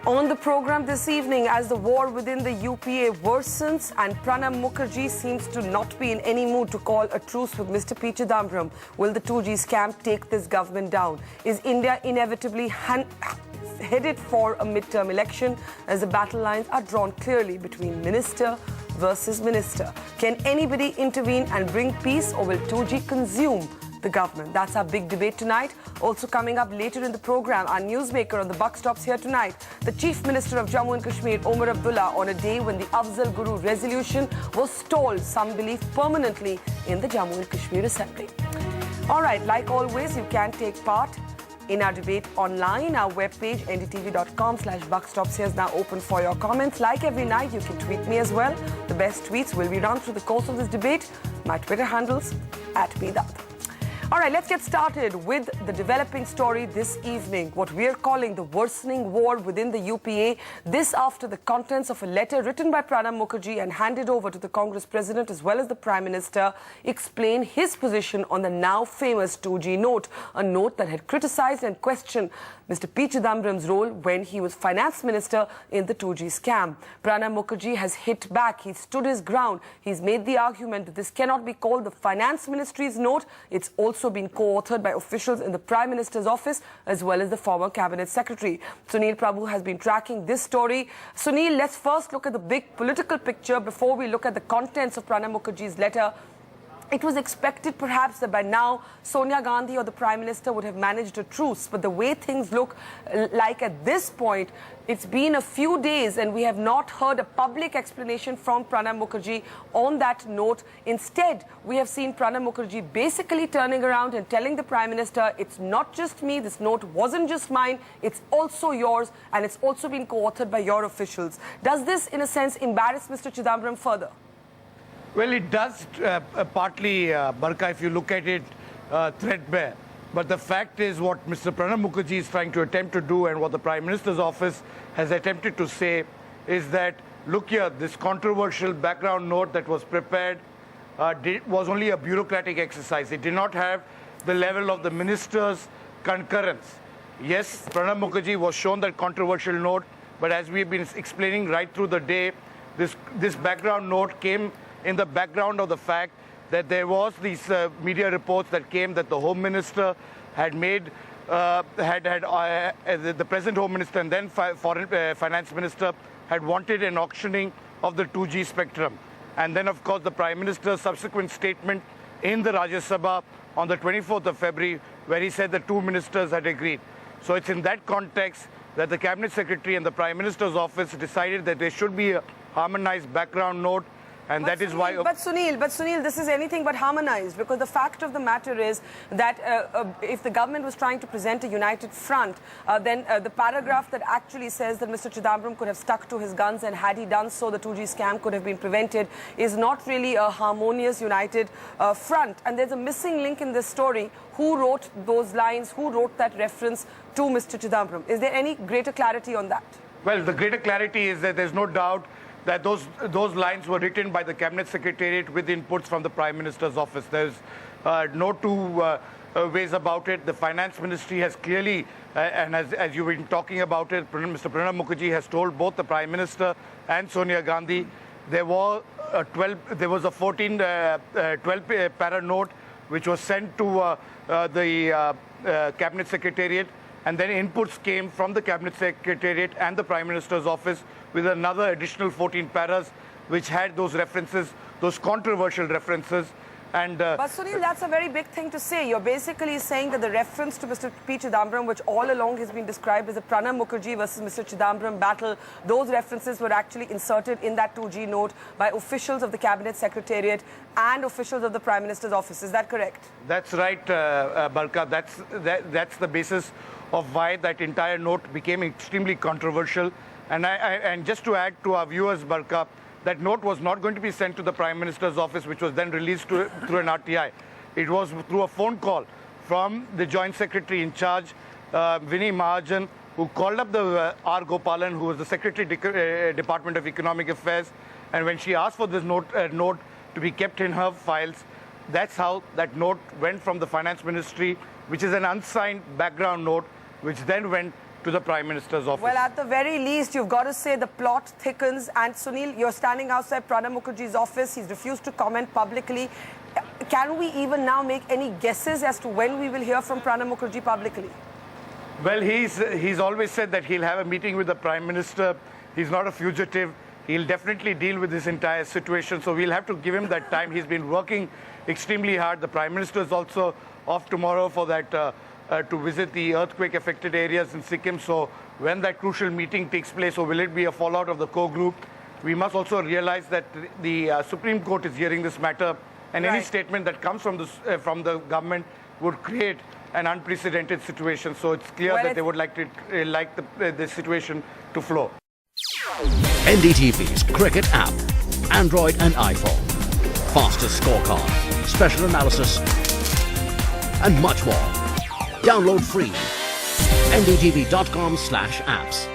On the program this evening, as the war within the UPA worsens and Pranab Mukherjee seems to not be in any mood to call a truce with Mr. P. Chidambaram, will the 2G scam take this government down? Is India inevitably headed for a midterm election as the battle lines are drawn clearly between minister versus minister? Can anybody intervene and bring peace, or will 2G consume the government? That's our big debate tonight. Also coming up later in the program, our newsmaker on the buck stops here tonight, the Chief Minister of Jammu and Kashmir, Omar Abdullah, on a day when the Afzal Guru resolution was stalled, some believe permanently, in the Jammu and Kashmir Assembly. All right, like always, you can take part in our debate online. Our webpage, ndtv.com/buckstops, is now open for your comments. Like every night, you can tweet me as well. The best tweets will be run through the course of this debate. My Twitter handles @bdat. All right, let's get started with the developing story this evening, what we're calling the worsening war within the UPA. This after the contents of a letter written by Pranab Mukherjee and handed over to the Congress President as well as the Prime Minister explain his position on the now famous 2G note, a note that had criticized and questioned Mr. P. Chidambaram's role when he was Finance Minister in the 2G scam. Pranab Mukherjee has hit back. He stood his ground. He's made the argument that this cannot be called the Finance Ministry's note. It's also been co-authored by officials in the Prime Minister's office as well as the former Cabinet Secretary. Sunil Prabhu has been tracking this story. Sunil, let's first look at the big political picture before we look at the contents of Pranab Mukherjee's letter. It was expected perhaps that by now Sonia Gandhi or the Prime Minister would have managed a truce, but the way things look like at this point, it's been a few days and we have not heard a public explanation from Pranab Mukherjee on that note. Instead, we have seen Pranab Mukherjee basically turning around and telling the Prime Minister, it's not just me, this note wasn't just mine, it's also yours, and it's also been co-authored by your officials. Does this, in a sense, embarrass Mr. Chidambaram further? Well, it does partly, Barka, if you look at it threadbare. But the fact is what Mr. Pranab Mukherjee is trying to attempt to do and what the Prime Minister's office has attempted to say is that, look here, this controversial background note that was prepared was only a bureaucratic exercise. It did not have the level of the minister's concurrence. Yes, Pranab Mukherjee was shown that controversial note, but as we've been explaining right through the day, this background note came in the background of the fact that there was these media reports that came that the Home Minister had made, the present Home Minister and then Finance Minister had wanted an auctioning of the 2G spectrum. And then, of course, the Prime Minister's subsequent statement in the Rajya Sabha on the 24th of February, where he said the two ministers had agreed. So it's in that context that the Cabinet Secretary and the Prime Minister's office decided that there should be a harmonized background note. And that is why. But Sunil, this is anything but harmonized, because the fact of the matter is that if the government was trying to present a united front, then the paragraph that actually says that Mr. Chidambaram could have stuck to his guns and had he done so, the 2G scam could have been prevented, is not really a harmonious, united front. And there's a missing link in this story. Who wrote those lines? Who wrote that reference to Mr. Chidambaram? Is there any greater clarity on that? Well, the greater clarity is that there's no doubt that those lines were written by the Cabinet Secretariat with inputs from the Prime Minister's office. There's no two ways about it. The Finance Ministry has clearly, and as you've been talking about it, Mr. Pranab Mukherjee has told both the Prime Minister and Sonia Gandhi there was a 12-para note which was sent to the Cabinet Secretariat. And then inputs came from the Cabinet Secretariat and the Prime Minister's office with another additional 14 paras which had those references, those controversial references. And but Sunil, that's a very big thing to say. You're basically saying that the reference to Mr. P. Chidambaram, which all along has been described as a Pranab Mukherjee versus Mr. Chidambaram battle, those references were actually inserted in that 2G note by officials of the Cabinet Secretariat and officials of the Prime Minister's office. Is that correct? That's right, Balka. That's the basis of why that entire note became extremely controversial. And just to add to our viewers, Balka, that note was not going to be sent to the Prime Minister's office, which was then released through an RTI. It was through a phone call from the Joint Secretary in charge, Vinny Mahajan, who called up the R. Gopalan, who was the Secretary, Department of Economic Affairs. And when she asked for this note to be kept in her files, that's how that note went from the Finance Ministry, which is an unsigned background note, which then went to the Prime Minister's office. Well, at the very least, you've got to say the plot thickens. And Sunil, you're standing outside Pranab Mukherjee's office. He's refused to comment publicly. Can we even now make any guesses as to when we will hear from Pranab Mukherjee publicly? Well, he's always said that he'll have a meeting with the Prime Minister. He's not a fugitive. He'll definitely deal with this entire situation. So we'll have to give him that time. He's been working extremely hard. The Prime Minister is also off tomorrow for that to visit the earthquake-affected areas in Sikkim. So when that crucial meeting takes place, or will it be a fallout of the core group, we must also realize that the Supreme Court is hearing this matter, and any statement that comes from the government would create an unprecedented situation. So it's clear that they would like the situation to flow. NDTV's cricket app, Android and iPhone. Fastest scorecard, special analysis, and much more. Download free. ndtv.com/apps.